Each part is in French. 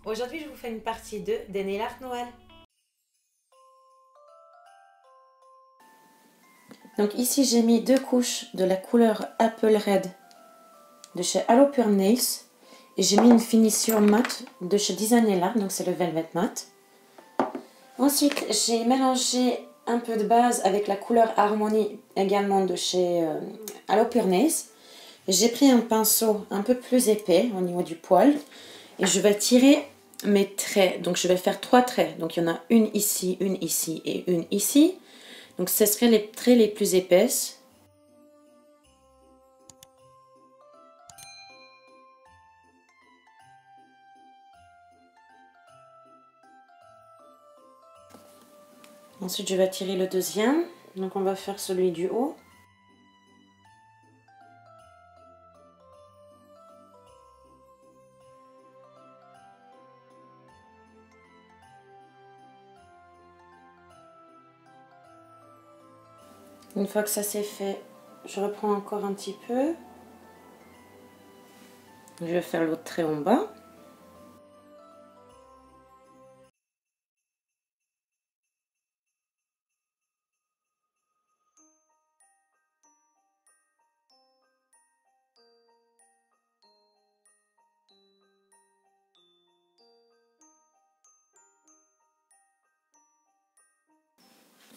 Aujourd'hui, je vous fais une partie 2 des nail art Noël. Donc ici, j'ai mis 2 couches de la couleur Apple Red de chez Halo Pure Nails. Et j'ai mis une finition mat de chez Design Nail Art, donc c'est le Velvet Matte. Ensuite, j'ai mélangé un peu de base avec la couleur Harmony également de chez Halo Pure Nails. J'ai pris un pinceau un peu plus épais au niveau du poil et je vais tirer mes traits. Donc je vais faire 3 traits. Donc il y en a une ici et une ici. Donc ce seraient les traits les plus épaisses. Ensuite je vais tirer le deuxième. Donc on va faire celui du haut. Une fois que ça c'est fait, je reprends encore un petit peu. Je vais faire l'autre trait en bas.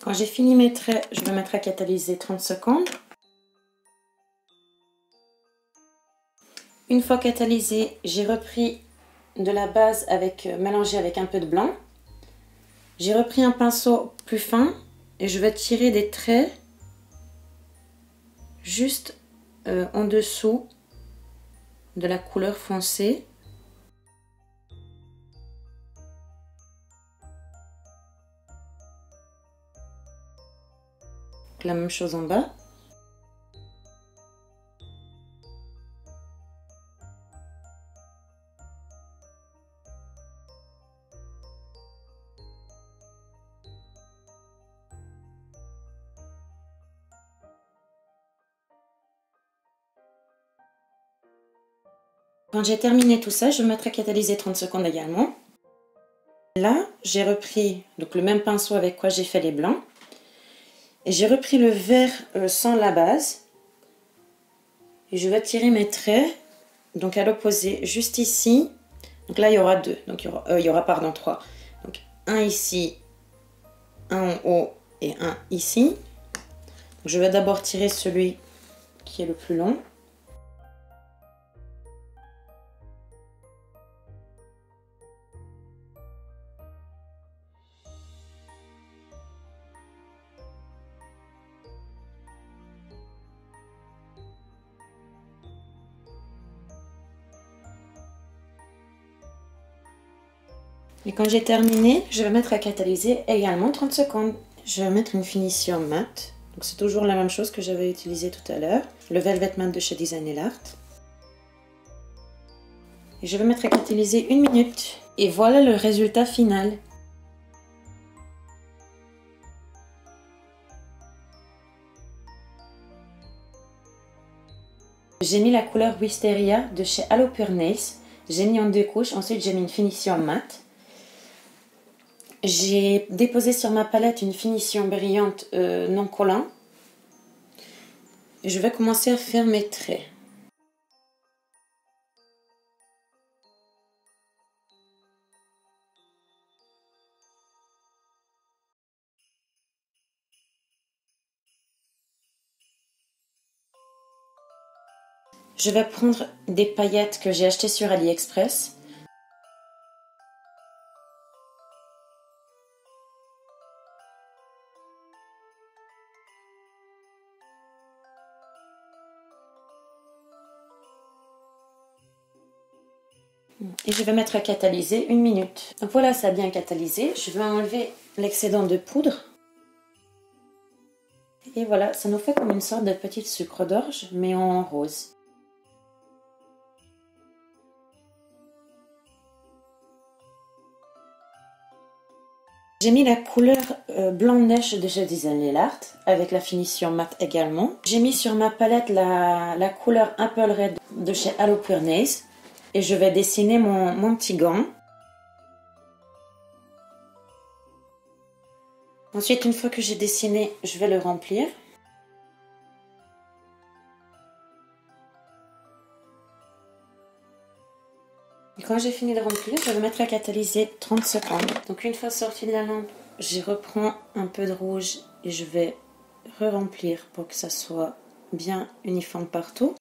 Quand j'ai fini mes traits, je vais mettre à catalyser 30 secondes. Une fois catalysé, j'ai repris de la base mélangé avec un peu de blanc. J'ai repris un pinceau plus fin et je vais tirer des traits juste en dessous de la couleur foncée. La même chose en bas. Quand j'ai terminé tout ça, je vais mettre à catalyser 30 secondes également. Là, j'ai repris donc, le même pinceau avec quoi j'ai fait les blancs. Et j'ai repris le vert sans la base. Et je vais tirer mes traits, donc à l'opposé, juste ici. Donc là, il y aura deux. Donc il y aura pardon, trois. Donc un ici, un en haut et un ici. Donc, je vais d'abord tirer celui qui est le plus long. Et quand j'ai terminé, je vais mettre à catalyser également 30 secondes. Je vais mettre une finition mat. Donc c'est toujours la même chose que j'avais utilisé tout à l'heure. Le Velvet Matte de chez Design Nail Art. Et je vais mettre à catalyser 1 minute. Et voilà le résultat final. J'ai mis la couleur Wisteria de chez Halo Pure Nails. J'ai mis en 2 couches. Ensuite, j'ai mis une finition mat. J'ai déposé sur ma palette une finition brillante non collant. Je vais commencer à faire mes traits. Je vais prendre des paillettes que j'ai achetées sur AliExpress. Et je vais mettre à catalyser 1 minute. Donc voilà, ça a bien catalysé. Je vais enlever l'excédent de poudre. Et voilà, ça nous fait comme une sorte de petite sucre d'orge, mais en rose. J'ai mis la couleur blanc neige de chez Design Nail Art avec la finition mat également. J'ai mis sur ma palette la couleur Apple Red de chez Halo Pure Nails et je vais dessiner mon petit gant. Ensuite, une fois que j'ai dessiné, je vais le remplir. Et quand j'ai fini de remplir, je vais mettre à catalyser 30 secondes. Donc une fois sorti de la lampe, je reprends un peu de rouge et je vais re-remplir pour que ça soit bien uniforme partout.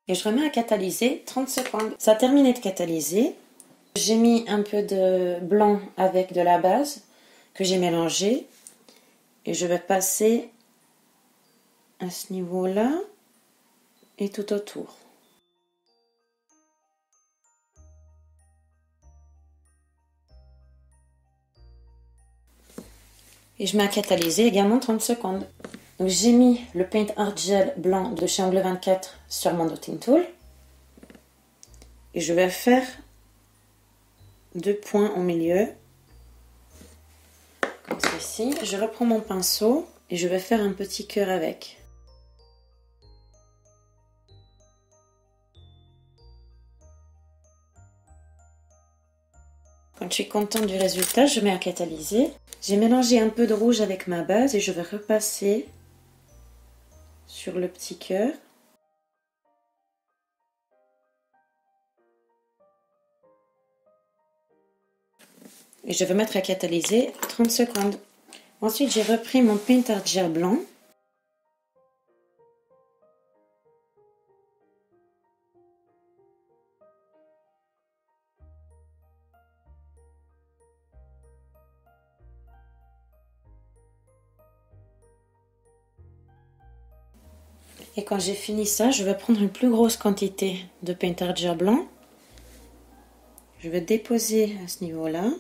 Et je remets à catalyser 30 secondes. Ça a terminé de catalyser. J'ai mis un peu de blanc avec de la base que j'ai mélangé. Et je vais passer à ce niveau-là et tout autour. Et je mets à catalyser également 30 secondes. Donc j'ai mis le Paint Art Gel blanc de chez Angle 24 sur mon Dotting Tool. Et je vais faire 2 points au milieu. Comme ceci. Je reprends mon pinceau et je vais faire un petit cœur avec. Quand je suis contente du résultat, je mets à catalyser. J'ai mélangé un peu de rouge avec ma base et je vais repasser sur le petit cœur. Et je vais mettre à catalyser 30 secondes. Ensuite, j'ai repris mon Paint Art Gel blanc. Et quand j'ai fini ça, je vais prendre une plus grosse quantité de Paint Art Gel blanc. Je vais déposer à ce niveau-là.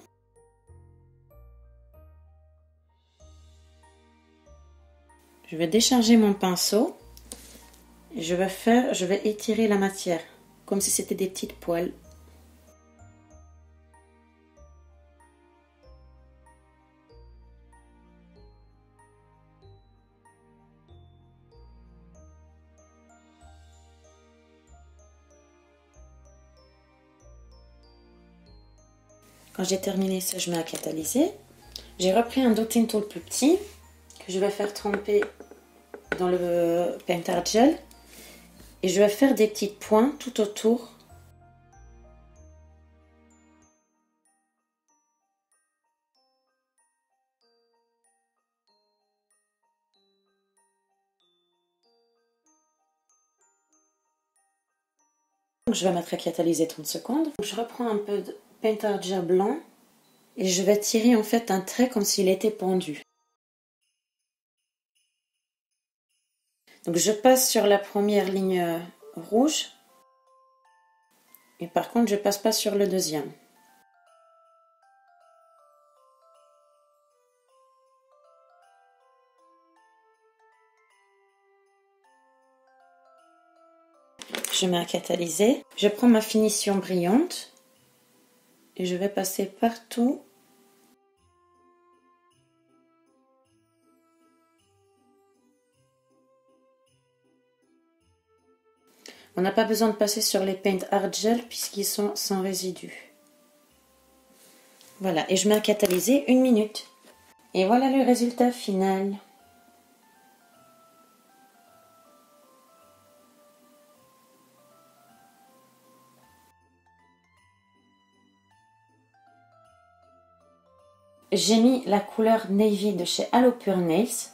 Je vais décharger mon pinceau. Et je vais étirer la matière, comme si c'était des petites poils. Quand j'ai terminé ça, je mets à catalyser. J'ai repris un Dotting Tool plus petit que je vais faire tremper dans le Paint Art Gel. Et je vais faire des petites points tout autour. Donc je vais mettre à catalyser 30 secondes. Donc je reprends un peu de Paint Art Gel blanc et je vais tirer en fait un trait comme s'il était pendu. Donc je passe sur la première ligne rouge et par contre je passe pas sur le deuxième. Je mets à catalyser. Je prends ma finition brillante et je vais passer partout. On n'a pas besoin de passer sur les Paint Art Gel puisqu'ils sont sans résidus. Voilà, et je mets à catalyser 1 minute. Et voilà le résultat final. J'ai mis la couleur Navy de chez Halo Pure Nails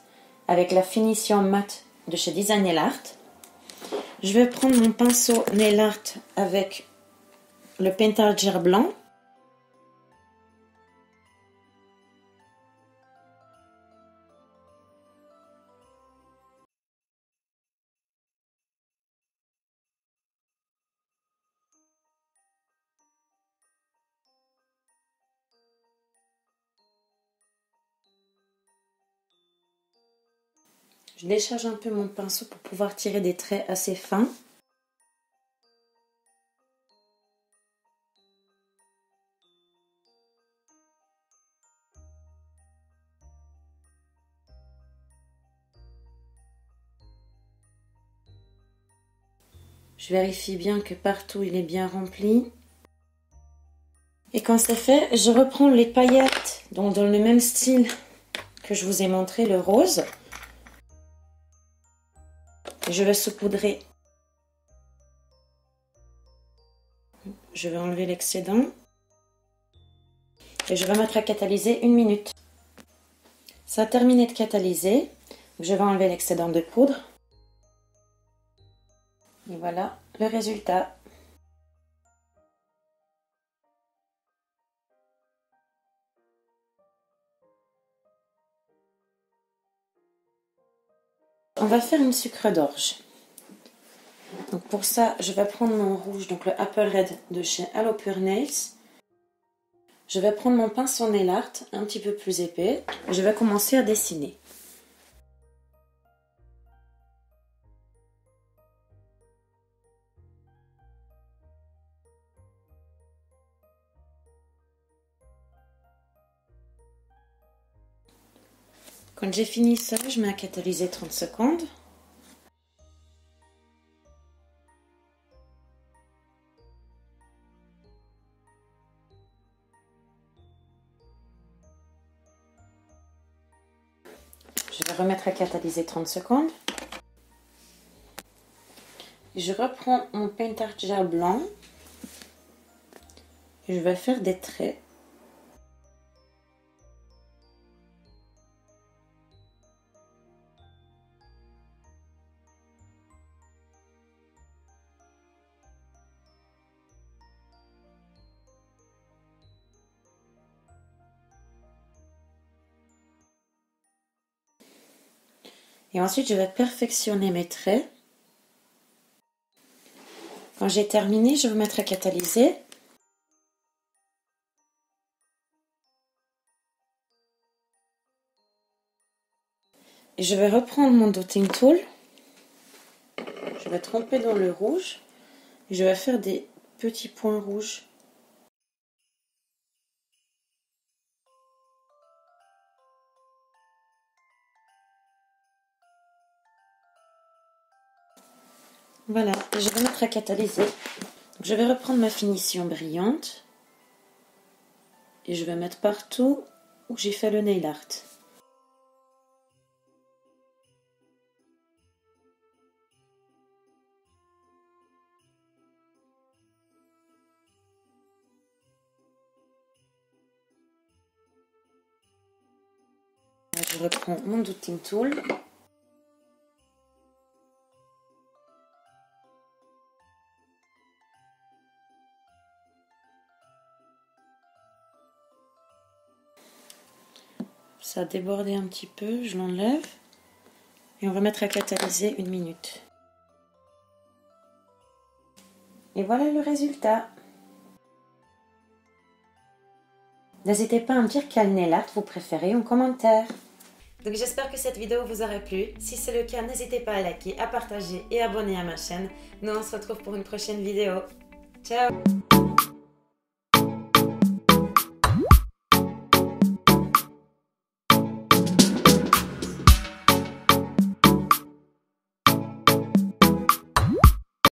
avec la finition matte de chez Design Nail Art. Je vais prendre mon pinceau Nail Art avec le Paint Art Gel blanc. Je décharge un peu mon pinceau pour pouvoir tirer des traits assez fins. Je vérifie bien que partout il est bien rempli. Et quand c'est fait, je reprends les paillettes, donc dans le même style que je vous ai montré, le rose. Et je vais saupoudrer. Je vais enlever l'excédent. Et je vais mettre à catalyser 1 minute. Ça a terminé de catalyser. Je vais enlever l'excédent de poudre. Et voilà le résultat. On va faire une sucre d'orge. Donc pour ça, je vais prendre mon rouge, donc le Apple Red de chez Halo Pure Nails. Je vais prendre mon pinceau nail art, un petit peu plus épais. Et je vais commencer à dessiner. Quand j'ai fini ça, je mets à catalyser 30 secondes. Je vais remettre à catalyser 30 secondes. Je reprends mon Paint Art Gel blanc. Et je vais faire des traits. Et ensuite, je vais perfectionner mes traits. Quand j'ai terminé, je vais mettre à catalyser. Et je vais reprendre mon dotting tool. Je vais tremper dans le rouge. Et je vais faire des petits points rouges. Voilà, je vais mettre à catalyser. Donc, je vais reprendre ma finition brillante. Et je vais mettre partout où j'ai fait le nail art. Je reprends mon dotting tool. Ça a débordé un petit peu, je l'enlève. Et on va mettre à catalyser 1 minute. Et voilà le résultat. N'hésitez pas à me dire quel nail art vous préférez en commentaire. Donc j'espère que cette vidéo vous aura plu. Si c'est le cas, n'hésitez pas à liker, à partager et abonner à ma chaîne. Nous on se retrouve pour une prochaine vidéo. Ciao!